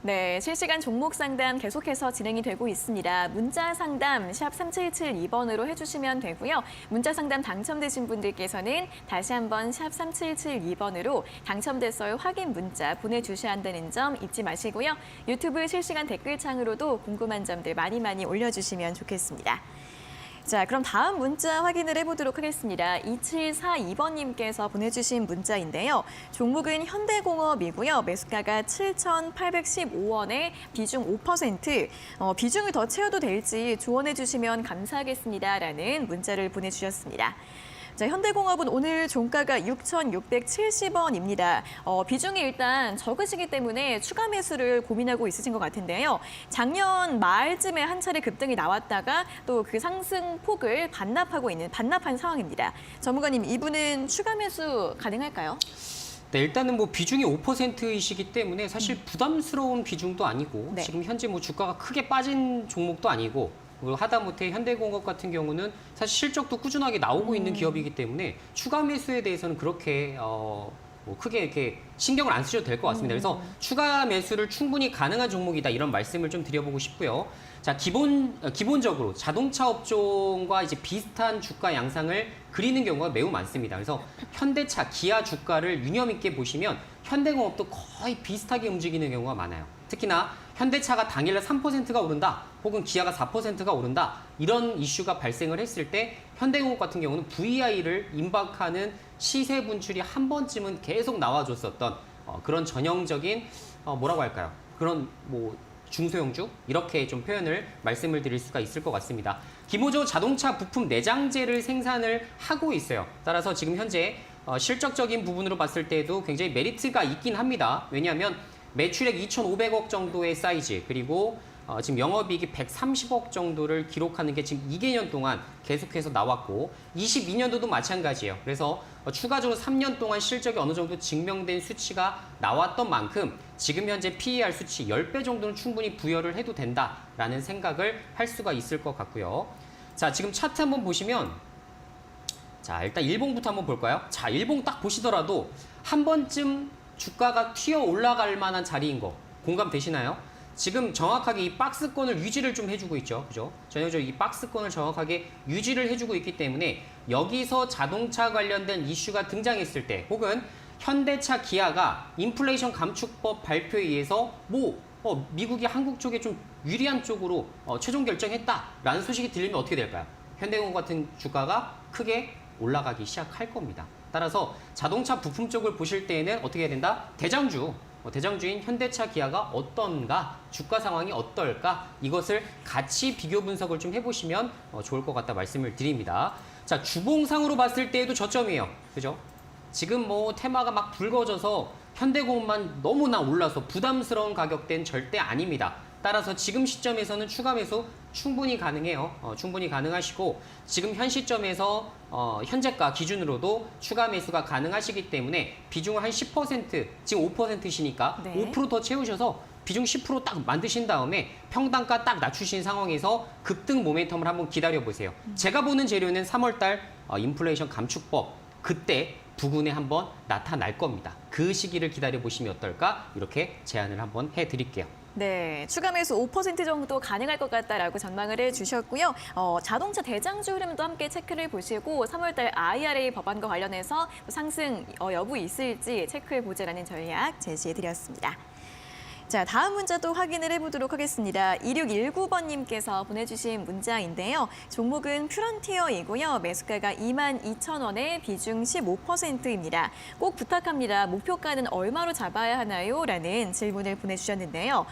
네, 실시간 종목 상담 계속해서 진행이 되고 있습니다. 문자 상담 샵 3772번으로 해주시면 되고요. 문자 상담 당첨되신 분들께서는 다시 한번 샵 3772번으로 당첨됐어요 확인 문자 보내주셔야 한다는 점 잊지 마시고요. 유튜브 실시간 댓글창으로도 궁금한 점들 많이 올려주시면 좋겠습니다. 자, 그럼 다음 문자 확인을 해보도록 하겠습니다. 2742번님께서 보내주신 문자인데요. 종목은 현대공업이고요. 매수가가 7,815원에 비중 5%. 비중을 더 채워도 될지 조언해 주시면 감사하겠습니다. 라는 문자를 보내주셨습니다. 자, 현대공업은 오늘 종가가 6,670원입니다. 비중이 일단 적으시기 때문에 추가 매수를 고민하고 있으신 것 같은데요. 작년 말쯤에 한 차례 급등이 나왔다가 또 그 상승 폭을 반납한 상황입니다. 전문가님, 이분은 추가 매수 가능할까요? 네, 일단은 뭐 비중이 5%이시기 때문에 사실 부담스러운 비중도 아니고 네. 지금 현재 뭐 주가가 크게 빠진 종목도 아니고 그리고 하다못해 현대공업 같은 경우는 사실 실적도 꾸준하게 나오고 있는 기업이기 때문에 추가 매수에 대해서는 그렇게 뭐 크게 이렇게 신경을 안 쓰셔도 될 것 같습니다. 그래서 추가 매수를 충분히 가능한 종목이다 이런 말씀을 좀 드려보고 싶고요. 자, 기본적으로 자동차 업종과 이제 비슷한 주가 양상을 그리는 경우가 매우 많습니다. 그래서 현대차, 기아 주가를 유념 있게 보시면 현대공업도 거의 비슷하게 움직이는 경우가 많아요. 특히나 현대차가 당일날 3%가 오른다, 혹은 기아가 4%가 오른다 이런 이슈가 발생을 했을 때 현대공업 같은 경우는 VI를 임박하는 시세 분출이 한 번쯤은 계속 나와줬었던 그런 전형적인 뭐라고 할까요? 그런 뭐 중소형주 이렇게 좀 표현을 말씀을 드릴 수가 있을 것 같습니다. 기본적으로 자동차 부품 내장재를 생산을 하고 있어요. 따라서 지금 현재 실적적인 부분으로 봤을 때도 굉장히 메리트가 있긴 합니다. 왜냐하면 매출액 2,500억 정도의 사이즈, 그리고 지금 영업이익이 130억 정도를 기록하는 게 지금 2개년 동안 계속해서 나왔고 22년도도 마찬가지예요. 그래서 추가적으로 3년 동안 실적이 어느 정도 증명된 수치가 나왔던 만큼 지금 현재 PER 수치 10배 정도는 충분히 부여를 해도 된다라는 생각을 할 수가 있을 것 같고요. 자, 지금 차트 한번 보시면 자, 일단 일봉부터 한번 볼까요? 자, 일봉 딱 보시더라도 한 번쯤 주가가 튀어 올라갈 만한 자리인 거 공감되시나요? 지금 정확하게 이 박스권을 유지를 좀 해주고 있죠. 그죠? 전형적으로 이 박스권을 정확하게 유지를 해주고 있기 때문에 여기서 자동차 관련된 이슈가 등장했을 때 혹은 현대차, 기아가 인플레이션 감축법 발표에 의해서 미국이 한국 쪽에 좀 유리한 쪽으로 최종 결정했다라는 소식이 들리면 어떻게 될까요? 현대공업 같은 주가가 크게 올라가기 시작할 겁니다. 따라서 자동차 부품 쪽을 보실 때에는 어떻게 해야 된다? 대장주인 현대차, 기아가 어떤가, 주가 상황이 어떨까, 이것을 같이 비교 분석을 좀 해보시면 좋을 것 같다 말씀을 드립니다. 자, 주봉상으로 봤을 때에도 저점이에요. 그죠? 지금 뭐 테마가 막 붉어져서 현대공업만 너무나 올라서 부담스러운 가격대는 절대 아닙니다. 따라서 지금 시점에서는 추가 매수 충분히 가능해요. 충분히 가능하시고 지금 현 시점에서 현재가 기준으로도 추가 매수가 가능하시기 때문에 비중을 한 10%, 지금 5%시니까 네. 5% 더 채우셔서 비중 10% 딱 만드신 다음에 평단가 딱 낮추신 상황에서 급등 모멘텀을 한번 기다려보세요. 제가 보는 재료는 3월달 인플레이션 감축법 그때 부근에 한번 나타날 겁니다. 그 시기를 기다려보시면 어떨까? 이렇게 제안을 한번 해드릴게요. 네, 추가 매수 5% 정도 가능할 것 같다라고 전망을 해주셨고요. 자동차 대장주 흐름도 함께 체크를 보시고 3월달 IRA 법안과 관련해서 상승 여부 있을지 체크해보자라는 전략 제시해드렸습니다. 자, 다음 문자 또 확인을 해보도록 하겠습니다. 2619번님께서 보내주신 문자인데요. 종목은 퓨런티어이고요. 매수가가 22,000원에 비중 15%입니다. 꼭 부탁합니다. 목표가는 얼마로 잡아야 하나요? 라는 질문을 보내주셨는데요.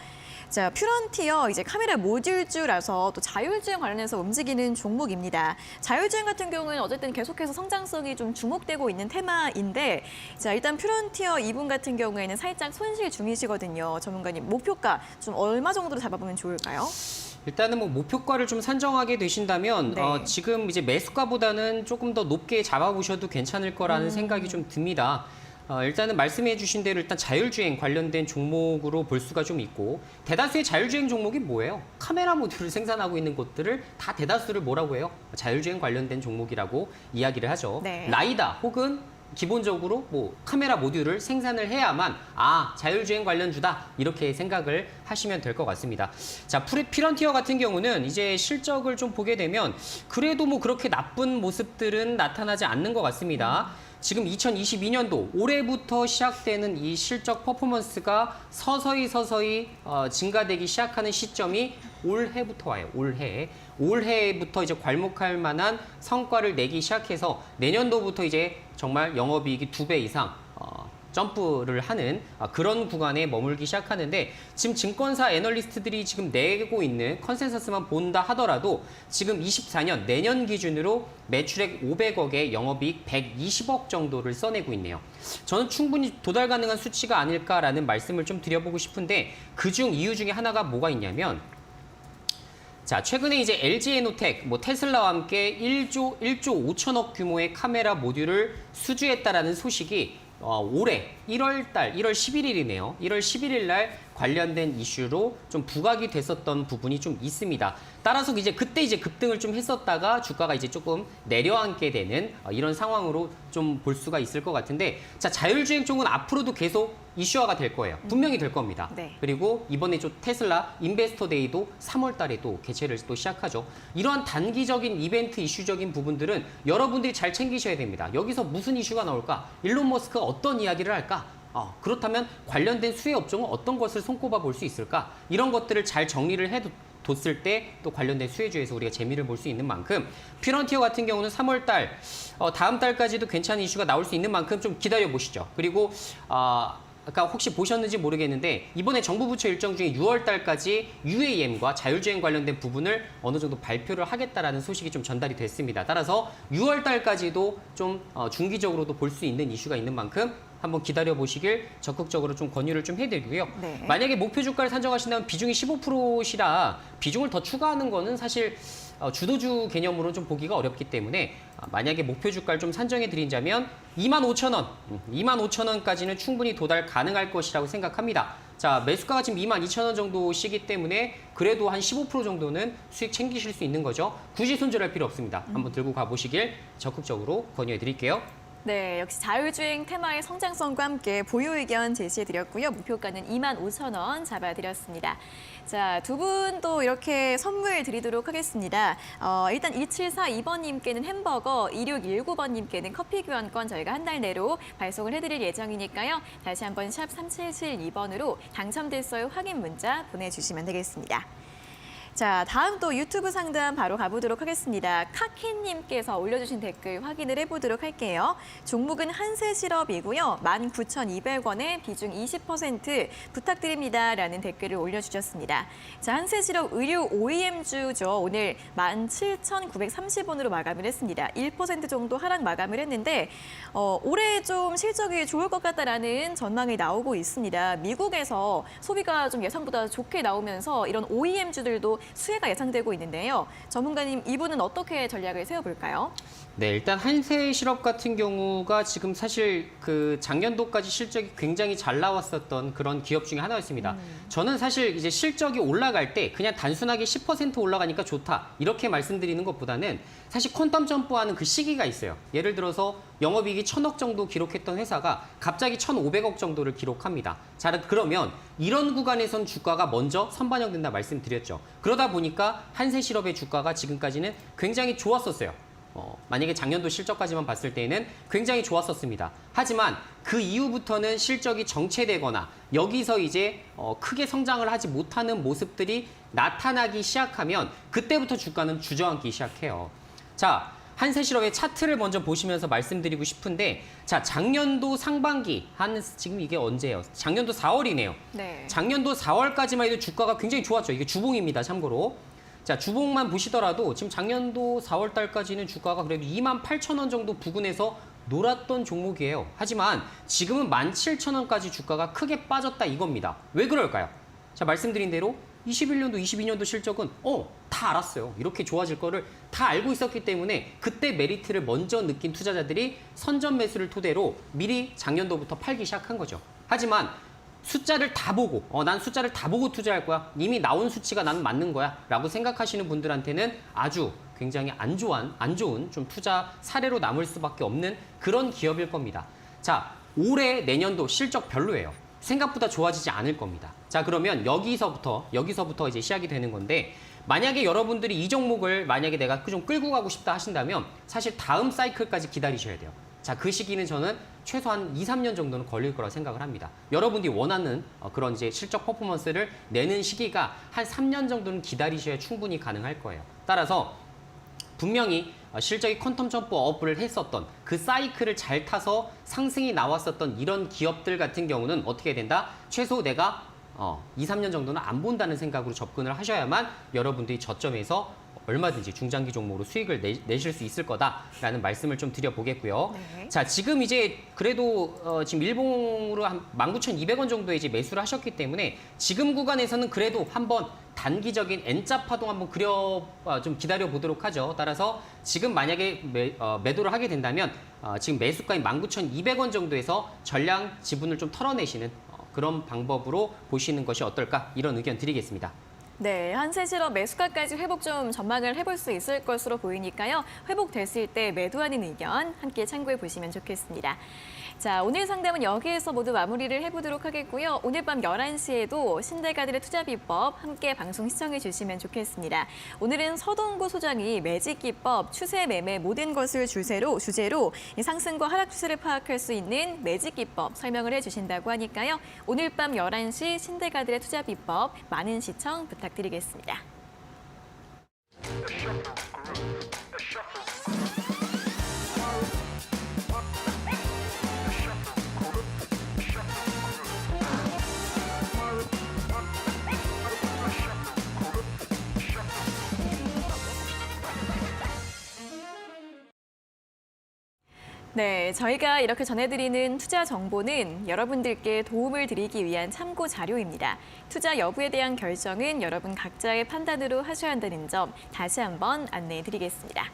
자, 퓨런티어 이제 카메라 모듈주라서 또 자율주행 관련해서 움직이는 종목입니다. 자율주행 같은 경우는 어쨌든 계속해서 성장성이 좀 주목되고 있는 테마인데, 자, 일단 퓨런티어 이분 같은 경우에는 살짝 손실 중이시거든요. 전문가님, 목표가 좀 얼마 정도로 잡아보면 좋을까요? 일단은 뭐 목표가를 좀 산정하게 되신다면 네. 지금 이제 매수가보다는 조금 더 높게 잡아보셔도 괜찮을 거라는 생각이 좀 듭니다. 일단은 말씀해 주신 대로 일단 자율주행 관련된 종목으로 볼 수가 좀 있고 대다수의 자율주행 종목이 뭐예요? 카메라 모듈을 생산하고 있는 것들을 다 대다수를 뭐라고 해요? 자율주행 관련된 종목이라고 이야기를 하죠. 네. 라이다 혹은 기본적으로 뭐 카메라 모듈을 생산을 해야만 자율주행 관련주다 이렇게 생각을 하시면 될 것 같습니다. 자, 퓨런티어 같은 경우는 이제 실적을 좀 보게 되면 그래도 뭐 그렇게 나쁜 모습들은 나타나지 않는 것 같습니다. 지금 2022년도 올해부터 시작되는 이 실적 퍼포먼스가 서서히 증가되기 시작하는 시점이 올해부터 와요. 올해부터 이제 괄목할 만한 성과를 내기 시작해서 내년도부터 이제 정말 영업이익이 2배 이상 점프를 하는 그런 구간에 머물기 시작하는데 지금 증권사 애널리스트들이 지금 내고 있는 컨센서스만 본다 하더라도 지금 24년 내년 기준으로 매출액 500억에 영업이익 120억 정도를 써내고 있네요. 저는 충분히 도달 가능한 수치가 아닐까라는 말씀을 좀 드려보고 싶은데 그중 이유 중에 하나가 뭐가 있냐면 자, 최근에 이제 LG에노텍, 테슬라와 함께 1조 5천억 규모의 카메라 모듈을 수주했다라는 소식이 올해 1월 11일이네요. 1월 11일 날 관련된 이슈로 좀 부각이 됐었던 부분이 좀 있습니다. 따라서 그때 이제 급등을 좀 했었다가 주가가 이제 조금 내려앉게 되는 이런 상황으로 좀 볼 수가 있을 것 같은데 자, 자율주행 쪽은 앞으로도 계속 이슈화가 될 거예요. 분명히 될 겁니다. 네. 그리고 이번에 좀 테슬라 인베스터 데이도 3월 달에 또 개최를 또 시작하죠. 이러한 단기적인 이벤트 이슈적인 부분들은 여러분들이 잘 챙기셔야 됩니다. 여기서 무슨 이슈가 나올까? 일론 머스크가 어떤 이야기를 할까? 그렇다면 관련된 수혜 업종은 어떤 것을 손꼽아 볼 수 있을까? 이런 것들을 잘 정리를 뒀을 때 또 관련된 수혜주에서 우리가 재미를 볼 수 있는 만큼 퓨런티어 같은 경우는 3월 달, 다음 달까지도 괜찮은 이슈가 나올 수 있는 만큼 좀 기다려 보시죠. 그리고 아까 혹시 보셨는지 모르겠는데 이번에 정부 부처 일정 중에 6월 달까지 UAM과 자율주행 관련된 부분을 어느 정도 발표를 하겠다라는 소식이 좀 전달이 됐습니다. 따라서 6월 달까지도 좀 중기적으로도 볼 수 있는 이슈가 있는 만큼 한번 기다려 보시길 적극적으로 좀 권유를 좀 해드리고요. 네. 만약에 목표 주가를 산정하신다면 비중이 15%시라 비중을 더 추가하는 거는 사실 주도주 개념으로 좀 보기가 어렵기 때문에 만약에 목표 주가를 좀 산정해 드린다면 25,000원, 25,000원까지는 충분히 도달 가능할 것이라고 생각합니다. 자, 매수가가 지금 22,000원 정도시기 때문에 그래도 한 15% 정도는 수익 챙기실 수 있는 거죠. 굳이 손절할 필요 없습니다. 한번 들고 가보시길 적극적으로 권유해 드릴게요. 네, 역시 자율주행 테마의 성장성과 함께 보유 의견 제시해드렸고요. 목표가는 25,000원 잡아드렸습니다. 자, 두 분 또 이렇게 선물 드리도록 하겠습니다. 일단 2742번님께는 햄버거, 2619번님께는 커피 교환권 저희가 한 달 내로 발송을 해드릴 예정이니까요. 다시 한번 샵 3772번으로 당첨됐어요 확인 문자 보내주시면 되겠습니다. 자, 다음 또 유튜브 상담 바로 가보도록 하겠습니다. 카키님께서 올려주신 댓글 확인을 해보도록 할게요. 종목은 한세실업이고요. 19,200원에 비중 20% 부탁드립니다라는 댓글을 올려주셨습니다. 자, 한세실업 의류 OEM주죠. 오늘 17,930원으로 마감을 했습니다. 1% 정도 하락 마감을 했는데 올해 좀 실적이 좋을 것 같다라는 전망이 나오고 있습니다. 미국에서 소비가 좀 예상보다 좋게 나오면서 이런 OEM주들도 수혜가 예상되고 있는데요. 전문가님, 이분은 어떻게 전략을 세워볼까요? 네, 일단 한세실업 같은 경우가 지금 사실 그 작년도까지 실적이 굉장히 잘 나왔었던 그런 기업 중에 하나였습니다. 저는 사실 이제 실적이 올라갈 때 그냥 단순하게 10% 올라가니까 좋다 이렇게 말씀드리는 것보다는 사실 퀀텀 점프하는 그 시기가 있어요. 예를 들어서 영업이익이 1,000억 정도 기록했던 회사가 갑자기 1,500억 정도를 기록합니다. 자, 그러면 이런 구간에선 주가가 먼저 선반영된다 말씀드렸죠. 그러다 보니까 한세실업의 주가가 지금까지는 굉장히 좋았었어요. 만약에 작년도 실적까지만 봤을 때에는 굉장히 좋았었습니다. 하지만 그 이후부터는 실적이 정체되거나 여기서 이제 크게 성장을 하지 못하는 모습들이 나타나기 시작하면 그때부터 주가는 주저앉기 시작해요. 자, 한세실업의 차트를 먼저 보시면서 말씀드리고 싶은데 자, 작년도 상반기 지금 이게 언제예요? 작년도 4월이네요. 네. 작년도 4월까지만 해도 주가가 굉장히 좋았죠. 이게 주봉입니다. 참고로. 자, 주봉만 보시더라도 지금 작년도 4월 달까지는 주가가 그래도 28,000원 정도 부근에서 놀았던 종목이에요. 하지만 지금은 17,000원까지 주가가 크게 빠졌다 이겁니다. 왜 그럴까요? 자, 말씀드린 대로 21년도, 22년도 실적은 다 알았어요. 이렇게 좋아질 거를 다 알고 있었기 때문에 그때 메리트를 먼저 느낀 투자자들이 선전 매수를 토대로 미리 작년도부터 팔기 시작한 거죠. 하지만 숫자를 다 보고 난 숫자를 다 보고 투자할 거야. 이미 나온 수치가 나는 맞는 거야. 라고 생각하시는 분들한테는 아주 굉장히 안 좋은 좀 투자 사례로 남을 수밖에 없는 그런 기업일 겁니다. 자, 올해 내년도 실적 별로예요. 생각보다 좋아지지 않을 겁니다. 자, 그러면 여기서부터 이제 시작이 되는 건데 만약에 여러분들이 이 종목을 만약에 내가 좀 끌고 가고 싶다 하신다면 사실 다음 사이클까지 기다리셔야 돼요. 자, 그 시기는 저는 최소한 2, 3년 정도는 걸릴 거라고 생각을 합니다. 여러분들이 원하는 그런 이제 실적 퍼포먼스를 내는 시기가 한 3년 정도는 기다리셔야 충분히 가능할 거예요. 따라서 분명히 실적이 퀀텀 점프 업을 했었던 그 사이클을 잘 타서 상승이 나왔었던 이런 기업들 같은 경우는 어떻게 된다? 최소 내가 2, 3년 정도는 안 본다는 생각으로 접근을 하셔야만 여러분들이 저점에서 얼마든지 중장기 종목으로 수익을 내실 수 있을 거다라는 말씀을 좀 드려보겠고요. 네. 자, 지금 이제 그래도 지금 일봉으로 한 19,200원 정도에 이제 매수를 하셨기 때문에 지금 구간에서는 그래도 한번 단기적인 N자 파동 한번 좀 기다려 보도록 하죠. 따라서 지금 만약에 매도를 하게 된다면 지금 매수가인 19,200원 정도에서 전량 지분을 좀 털어내시는 그런 방법으로 보시는 것이 어떨까 이런 의견 드리겠습니다. 네, 한세실업 매수가까지 회복 좀 전망을 해볼 수 있을 것으로 보이니까요. 회복됐을 때 매도하는 의견 함께 참고해 보시면 좋겠습니다. 자, 오늘 상담은 여기에서 모두 마무리를 해보도록 하겠고요. 오늘 밤 11시에도 신대가들의 투자 비법 함께 방송 시청해 주시면 좋겠습니다. 오늘은 서동구 소장이 매직 기법, 추세 매매 모든 것을 주제로 이 상승과 하락 추세를 파악할 수 있는 매직 기법 설명을 해주신다고 하니까요. 오늘 밤 11시 신대가들의 투자 비법 많은 시청 부탁드리겠습니다. 네, 저희가 이렇게 전해드리는 투자 정보는 여러분들께 도움을 드리기 위한 참고 자료입니다. 투자 여부에 대한 결정은 여러분 각자의 판단으로 하셔야 한다는 점 다시 한번 안내해드리겠습니다.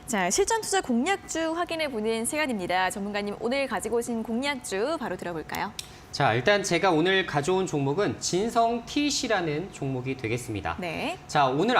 자, 실전 투자 공략주 확인해 보는 시간입니다. 전문가님 오늘 가지고 오신 공략주 바로 들어볼까요? 자, 일단 제가 오늘 가져온 종목은 진성 TC라는 종목이 되겠습니다. 네. 자, 오늘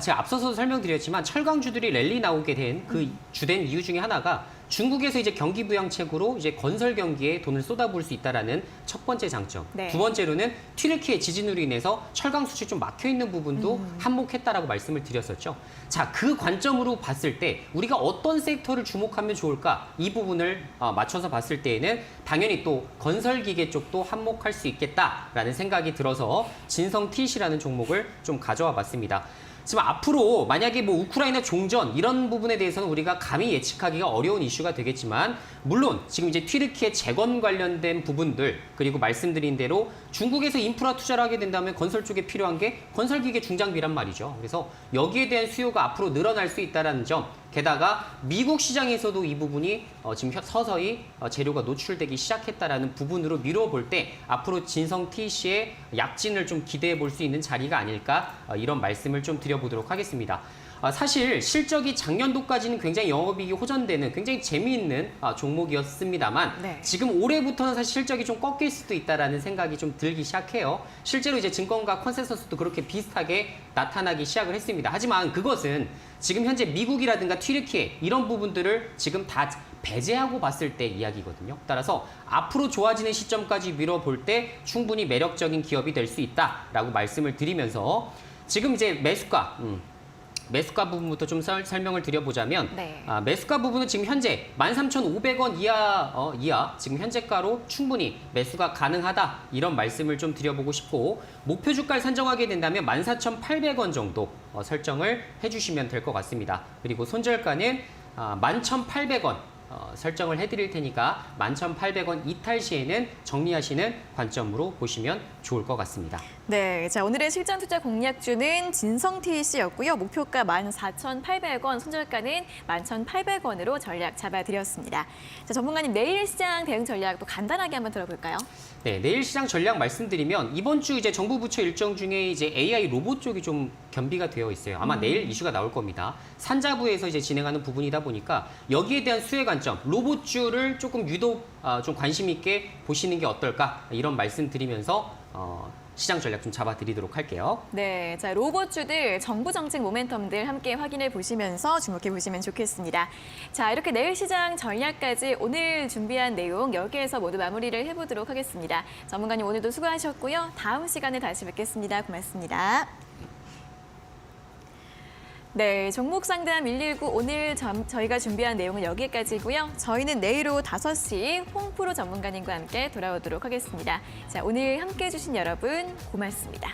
제가 앞서서 설명드렸지만 철강주들이 랠리 나오게 된 그 주된 이유 중에 하나가 중국에서 이제 경기 부양책으로 이제 건설 경기에 돈을 쏟아부을 수 있다라는 첫 번째 장점. 네. 두 번째로는 튀르키예 지진으로 인해서 철강 수출 좀 막혀 있는 부분도 한몫했다라고 말씀을 드렸었죠. 자, 그 관점으로 봤을 때 우리가 어떤 섹터를 주목하면 좋을까? 이 부분을 맞춰서 봤을 때에는 당연히 또 건설 기계 쪽도 한몫할 수 있겠다라는 생각이 들어서 진성 TC라는 종목을 좀 가져와 봤습니다. 지금 앞으로 만약에 뭐 우크라이나 종전 이런 부분에 대해서는 우리가 감히 예측하기가 어려운 이슈가 되겠지만 물론 지금 이제 튀르키예 재건 관련된 부분들 그리고 말씀드린 대로 중국에서 인프라 투자를 하게 된다면 건설 쪽에 필요한 게 건설기계 중장비란 말이죠. 그래서 여기에 대한 수요가 앞으로 늘어날 수 있다는 점 게다가 미국 시장에서도 이 부분이 지금 서서히 재료가 노출되기 시작했다라는 부분으로 미뤄볼 때 앞으로 진성 TC의 약진을 좀 기대해 볼 수 있는 자리가 아닐까 이런 말씀을 좀 드려보도록 하겠습니다. 사실 실적이 작년도까지는 굉장히 영업이익이 호전되는 굉장히 재미있는 종목이었습니다만 네. 지금 올해부터는 사실 실적이 좀 꺾일 수도 있다라는 생각이 좀 들기 시작해요. 실제로 이제 증권가 컨센서스도 그렇게 비슷하게 나타나기 시작을 했습니다. 하지만 그것은 지금 현재 미국이라든가 튀르키예 이런 부분들을 지금 다 배제하고 봤을 때 이야기거든요. 따라서 앞으로 좋아지는 시점까지 미뤄볼 때 충분히 매력적인 기업이 될 수 있다라고 말씀을 드리면서 지금 이제 매수가 부분부터 좀 설명을 드려보자면 네. 매수가 부분은 지금 현재 13,500원 이하 지금 현재가로 충분히 매수가 가능하다 이런 말씀을 좀 드려보고 싶고 목표 주가를 산정하게 된다면 14,800원 정도 설정을 해주시면 될 것 같습니다. 그리고 손절가는 11,800원 설정을 해드릴 테니까 11,800원 이탈 시에는 정리하시는 관점으로 보시면 좋을 것 같습니다. 네, 자 오늘의 실전 투자 공략주는 진성 TC였고요. 목표가 14,800원, 손절가는 11,800원으로 전략 잡아드렸습니다. 자, 전문가님 내일 시장 대응 전략도 간단하게 한번 들어볼까요? 네, 내일 시장 전략 말씀드리면 이번 주 이제 정부 부처 일정 중에 이제 AI 로봇 쪽이 좀 겸비가 되어 있어요. 아마 내일 이슈가 나올 겁니다. 산자부에서 이제 진행하는 부분이다 보니까 여기에 대한 수혜 관점, 로봇주를 조금 유독 좀 관심 있게 보시는 게 어떨까 이런 말씀 드리면서 시장 전략 좀 잡아드리도록 할게요. 네, 자 로봇주들 정부 정책 모멘텀들 함께 확인해 보시면서 주목해 보시면 좋겠습니다. 자 이렇게 내일 시장 전략까지 오늘 준비한 내용 여기에서 모두 마무리를 해보도록 하겠습니다. 전문가님 오늘도 수고하셨고요. 다음 시간에 다시 뵙겠습니다. 고맙습니다. 네, 종목 상담 119 오늘 저희가 준비한 내용은 여기까지고요. 저희는 내일 오후 5시 홍프로 전문가님과 함께 돌아오도록 하겠습니다. 자, 오늘 함께해 주신 여러분 고맙습니다.